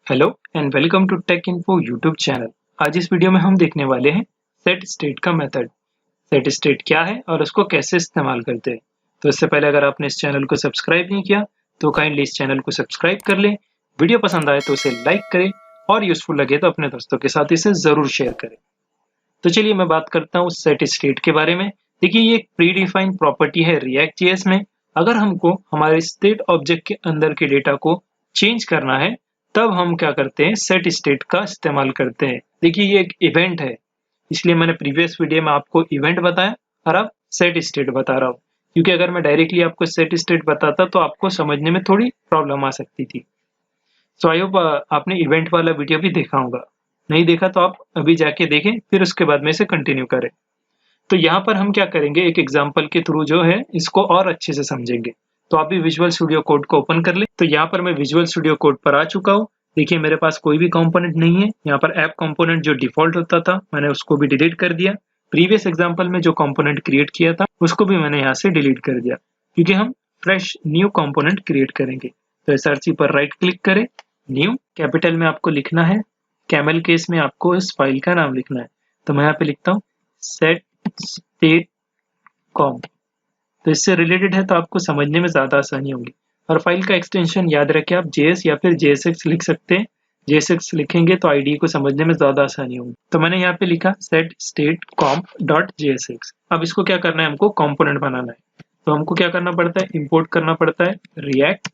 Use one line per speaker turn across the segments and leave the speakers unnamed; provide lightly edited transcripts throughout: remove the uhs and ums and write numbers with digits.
Hello and welcome to tech info YouTube channel. आज इस video में हम देखने वाले हैं सेट स्टेट का मेथड। सेट स्टेट क्या है और उसको कैसे इस्तेमाल करते हैं। तो इससे पहले अगर आपने इस चैनल को सब्सक्राइब नहीं किया तो काइंडली इस चैनल को सब्सक्राइब कर लें। वीडियो पसंद आए तो उसे लाइक करें और यूजफुल लगे तो अपने दोस्तों के साथ इसे जरूर शेयर करें। तो चलिए मैं बात करता हूँ सेट स्टेट के बारे में। देखिए ये एक प्री डिफाइंड प्रॉपर्टी है रिएक्ट जेएस में। अगर हमको हमारे स्टेट ऑब्जेक्ट के अंदर के डेटा को चेंज करना है तब हम क्या करते हैं, सेट स्टेट का इस्तेमाल करते हैं। देखिए ये एक इवेंट है, इसलिए मैंने प्रीवियस वीडियो में आपको इवेंट बताया और अब सेट स्टेट बता रहा हूँ, क्योंकि अगर मैं डायरेक्टली आपको सेट स्टेट बताता तो आपको समझने में थोड़ी प्रॉब्लम आ सकती थी। सो आई होप आपने इवेंट वाला वीडियो भी देखा होगा। नहीं देखा तो आप अभी जाके देखें, फिर उसके बाद में इसे कंटिन्यू करें। तो यहाँ पर हम क्या करेंगे, एक एग्जाम्पल के थ्रू जो है इसको और अच्छे से समझेंगे। तो आप भी विजुअल स्टूडियो कोड को ओपन कर ले। तो यहाँ पर मैं विजुअल स्टूडियो कोड पर आ चुका हूँ। देखिए मेरे पास कोई भी कंपोनेंट नहीं है। यहाँ पर ऐप कंपोनेंट जो डिफॉल्ट होता था मैंने उसको भी डिलीट कर दिया। प्रीवियस एग्जाम्पल में जो कंपोनेंट क्रिएट किया था उसको भी मैंने यहाँ से डिलीट कर दिया, क्योंकि हम फ्रेश न्यू कंपोनेंट क्रिएट करेंगे। तो एसआरसी पर राइट क्लिक करें, न्यू कैपिटल में आपको लिखना है, कैमल केस में आपको इस फाइल का नाम लिखना है। तो मैं यहाँ पे लिखता हूँ सेट स्टेट कॉम। तो इससे रिलेटेड है तो आपको समझने में ज्यादा आसानी होगी। और फाइल का एक्सटेंशन याद रखें, आप JS या फिर JSX लिख सकते हैं। JSX लिखेंगे तो IDE को समझने में ज्यादा आसानी होगी। तो मैंने यहाँ पे लिखा set state comp dot JSX। अब इसको क्या करना है, हमको कंपोनेंट बनाना है। तो हमको क्या करना पड़ता है, इंपोर्ट करना पड़ता है रिएक्ट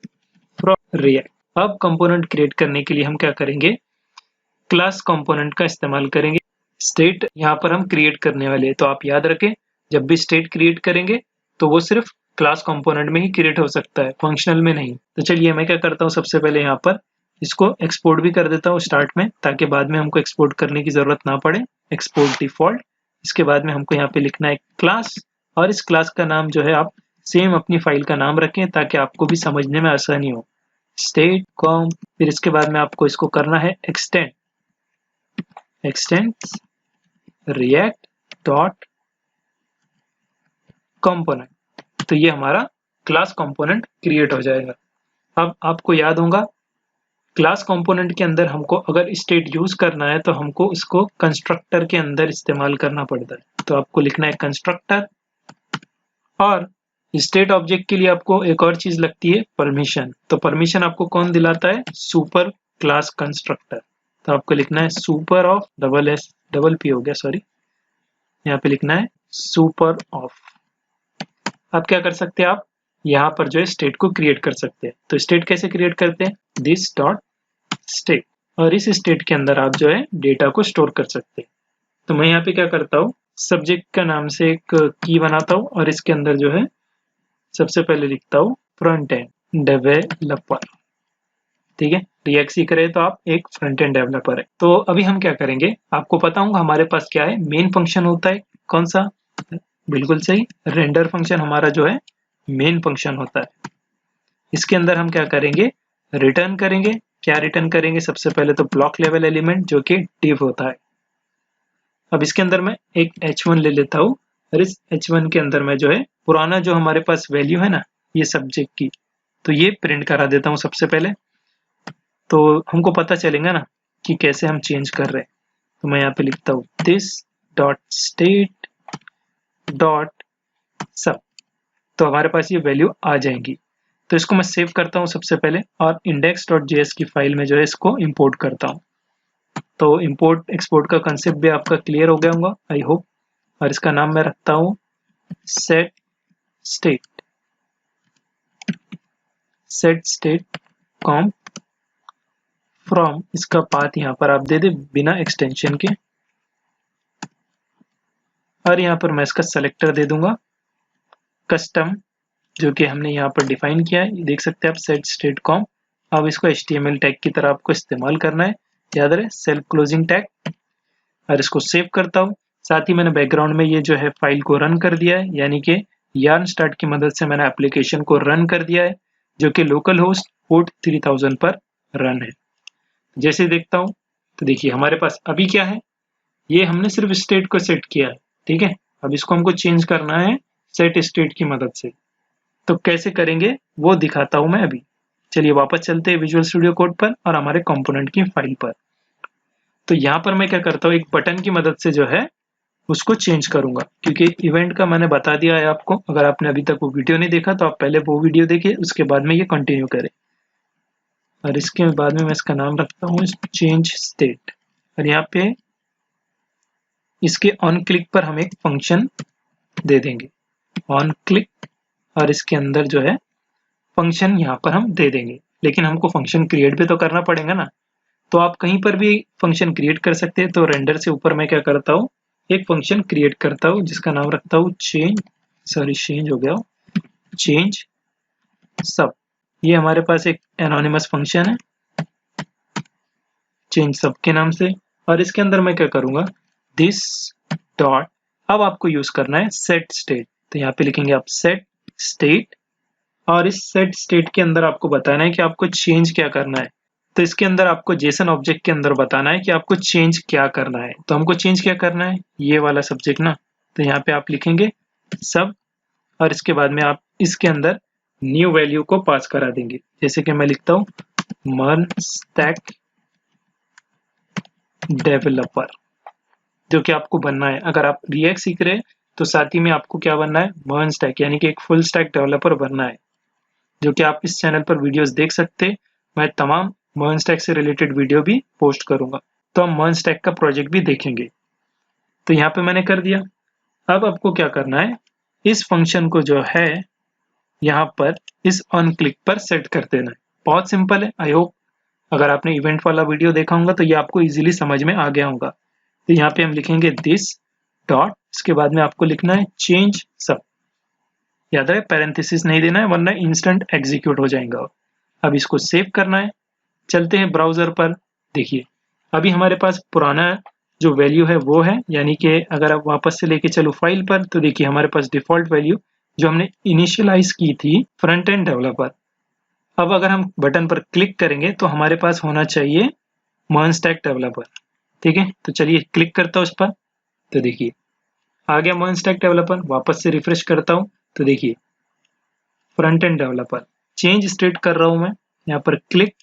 फ्रॉम रिएक्ट। अब कंपोनेंट क्रिएट करने के लिए हम क्या करेंगे, क्लास कंपोनेंट का इस्तेमाल करेंगे। स्टेट यहाँ पर हम क्रिएट करने वाले हैं, तो आप याद रखें जब भी स्टेट क्रिएट करेंगे तो वो सिर्फ क्लास कंपोनेंट में ही क्रिएट हो सकता है, फंक्शनल में नहीं। तो चलिए मैं क्या करता हूँ, सबसे पहले यहाँ पर इसको एक्सपोर्ट भी कर देता हूँ स्टार्ट में, ताकि बाद में हमको एक्सपोर्ट करने की जरूरत ना पड़े। Export default. इसके बाद में हमको यहाँ पे लिखना है क्लास, और इस क्लास का नाम जो है आप सेम अपनी फाइल का नाम रखें ताकि आपको भी समझने में आसानी हो, स्टेट कॉम। फिर इसके बाद में आपको इसको करना है एक्सटेंड react डॉट कंपोनेंट। तो ये हमारा क्लास कंपोनेंट क्रिएट हो जाएगा। अब आपको याद होगा क्लास कंपोनेंट के अंदर हमको अगर स्टेट यूज करना है तो हमको इसको कंस्ट्रक्टर के अंदर इस्तेमाल करना पड़ता है। तो आपको लिखना है कंस्ट्रक्टर, और स्टेट ऑब्जेक्ट के लिए आपको एक और चीज लगती है परमिशन। तो परमिशन आपको कौन दिलाता है, सुपर क्लास कंस्ट्रक्टर। तो आपको लिखना है सुपर ऑफ डबल पी हो गया, सॉरी, यहाँ पे लिखना है सुपर ऑफ। अब क्या कर सकते हैं, आप यहाँ पर जो है स्टेट को क्रिएट कर सकते हैं। तो स्टेट कैसे क्रिएट करते हैं, दिस डॉट स्टेट, और इस स्टेट के अंदर आप जो है डेटा को स्टोर कर सकते हैं। तो मैं यहाँ पे क्या करता हूँ, सब्जेक्ट का नाम से एक की बनाता हूँ और इसके अंदर जो है सबसे पहले लिखता हूँ फ्रंट एंड डेवलपर। ठीक है, रिएक्ट सीख रहे तो आप एक फ्रंट एंड डेवलपर है। तो अभी हम क्या करेंगे, आपको पता होगा हमारे पास क्या है, मेन फंक्शन होता है। कौन सा, बिल्कुल सही, रेंडर फंक्शन हमारा जो है मेन फंक्शन होता है। इसके अंदर हम क्या करेंगे, रिटर्न करेंगे। क्या रिटर्न करेंगे, सबसे पहले तो ब्लॉक लेवल एलिमेंट जो कि div होता है। अब इसके अंदर मैं एक h1 ले लेता हूँ, और इस h1 के अंदर मैं जो है पुराना जो हमारे पास वैल्यू है ना, ये सब्जेक्ट की, तो ये प्रिंट करा देता हूँ सबसे पहले। तो हमको पता चलेगा ना कि कैसे हम चेंज कर रहे हैं। तो मैं यहाँ पे लिखता हूँ दिस डॉट स्टेट डॉट सब। तो हमारे पास ये वैल्यू आ जाएंगी। तो इसको मैं सेव करता हूँ सबसे पहले, और index.js की फाइल में जो है इसको इंपोर्ट करता हूँ। तो इंपोर्ट एक्सपोर्ट का कंसेप्ट भी आपका क्लियर हो गया होगा आई होप। और इसका नाम मैं रखता हूँ सेट स्टेट कॉम फ्रॉम। इसका पाथ यहाँ पर आप दे दे बिना एक्सटेंशन के, और यहाँ पर मैं इसका सेलेक्टर दे दूंगा कस्टम, जो कि हमने यहाँ पर डिफाइन किया है। देख सकते हैं आप सेट स्टेट कॉम। अब इसको HTML टैग की तरह आपको इस्तेमाल करना है, याद रहे सेल्फ क्लोजिंग टैग। और इसको सेव करता हूँ। साथ ही मैंने बैकग्राउंड में ये जो है फाइल को रन कर दिया है, यानी कि yarn स्टार्ट की मदद से मैंने एप्लीकेशन को रन कर दिया है, जो कि लोकल होस्ट पोर्ट 3000 पर रन है। जैसे देखता हूँ तो देखिए हमारे पास अभी क्या है, ये हमने सिर्फ स्टेट को सेट किया है। ठीक है, अब इसको हमको चेंज करना है सेट स्टेट की मदद से। तो कैसे करेंगे वो दिखाता हूं मैं अभी। चलिए वापस चलते हैं विजुअल स्टूडियो कोड पर और हमारे कंपोनेंट की फाइल पर। तो यहाँ पर मैं क्या करता हूँ, एक बटन की मदद से जो है उसको चेंज करूंगा, क्योंकि इवेंट का मैंने बता दिया है आपको। अगर आपने अभी तक वो वीडियो नहीं देखा तो आप पहले वो वीडियो देखिए, उसके बाद में ये कंटिन्यू करें। और इसके बाद में मैं इसका नाम रखता हूँ चेंज स्टेट। और यहाँ पे इसके ऑन क्लिक पर हम एक फंक्शन दे देंगे, ऑन क्लिक, और इसके अंदर जो है फंक्शन यहाँ पर हम दे देंगे। लेकिन हमको फंक्शन क्रिएट भी तो करना पड़ेगा ना, तो आप कहीं पर भी फंक्शन क्रिएट कर सकते हैं। तो रेंडर से ऊपर मैं क्या करता हूँ, एक फंक्शन क्रिएट करता हूँ जिसका नाम रखता हूँ चेंज हो गया, चेंज सब। ये हमारे पास एक एनोनिमस फंक्शन है चेंज सब के नाम से। और इसके अंदर मैं क्या करूंगा, दिस डॉट, अब आपको यूज करना है सेट स्टेट। तो यहाँ पे लिखेंगे आप सेट स्टेट, और इस सेट स्टेट के अंदर आपको बताना है कि आपको चेंज क्या करना है। तो इसके अंदर आपको जेसन ऑब्जेक्ट के अंदर बताना है कि आपको चेंज क्या करना है। तो हमको चेंज क्या करना है, ये वाला सब्जेक्ट ना। तो यहाँ पे आप लिखेंगे सब, और इसके बाद में आप इसके अंदर न्यू वैल्यू को पास करा देंगे। जैसे कि मैं लिखता हूँ मर्न स्टैक डेवलपर, जो कि आपको बनना है। अगर आप रिएक्ट सीख रहे हैं तो साथ ही में आपको क्या बनना है, मर्न स्टैक, यानी कि एक फुल स्टैक डेवलपर बनना है, जो कि आप इस चैनल पर वीडियोस देख सकते हैं। मैं तमाम मर्न स्टैक से रिलेटेड वीडियो भी पोस्ट करूंगा, तो हम मर्न स्टैक का प्रोजेक्ट भी देखेंगे। तो यहाँ पे मैंने कर दिया। अब आपको क्या करना है, इस फंक्शन को जो है यहाँ पर इस ऑन क्लिक पर सेट कर देना है। बहुत सिंपल है। आई होप अगर आपने इवेंट वाला वीडियो देखा होगा तो ये आपको इजीली समझ में आ गया होगा। तो यहाँ पे हम लिखेंगे दिस डॉट, इसके बाद में आपको लिखना है चेंज सब। याद रहे पैरेंथेसिस नहीं देना है, वरना इंस्टेंट एग्जीक्यूट हो जाएगा। अब इसको सेव करना है। चलते हैं ब्राउजर पर। देखिए अभी हमारे पास पुराना जो वैल्यू है वो है, यानी कि अगर आप वापस से लेके चलो फाइल पर, तो देखिए हमारे पास डिफॉल्ट वैल्यू जो हमने इनिशियलाइज की थी फ्रंट एंड डेवलपर। अब अगर हम बटन पर क्लिक करेंगे तो हमारे पास होना चाहिए मर्न स्टैक डेवलपर। ठीक है, तो चलिए क्लिक करता हूँ उस पर। तो देखिए आ गया मर्न स्टैक डेवलपर। वापस से रिफ्रेश करता हूँ तो देखिए front end developer, change state कर रहा हूँ मैं यहाँ पर क्लिक,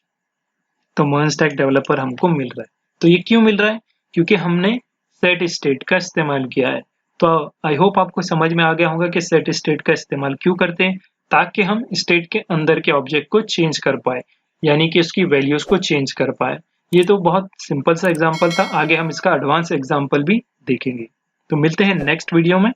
तो मर्न स्टैक डेवलपर हमको मिल रहा है। तो ये क्यों मिल रहा है, क्योंकि हमने सेट स्टेट का इस्तेमाल किया है। तो आई होप आपको समझ में आ गया होगा कि सेट स्टेट का इस्तेमाल क्यों करते हैं, ताकि हम स्टेट के अंदर के ऑब्जेक्ट को चेंज कर पाए, यानी कि उसकी वैल्यूज को चेंज कर पाए। ये तो बहुत सिंपल सा एग्जाम्पल था, आगे हम इसका एडवांस एग्जाम्पल भी देखेंगे। तो मिलते हैं नेक्स्ट वीडियो में।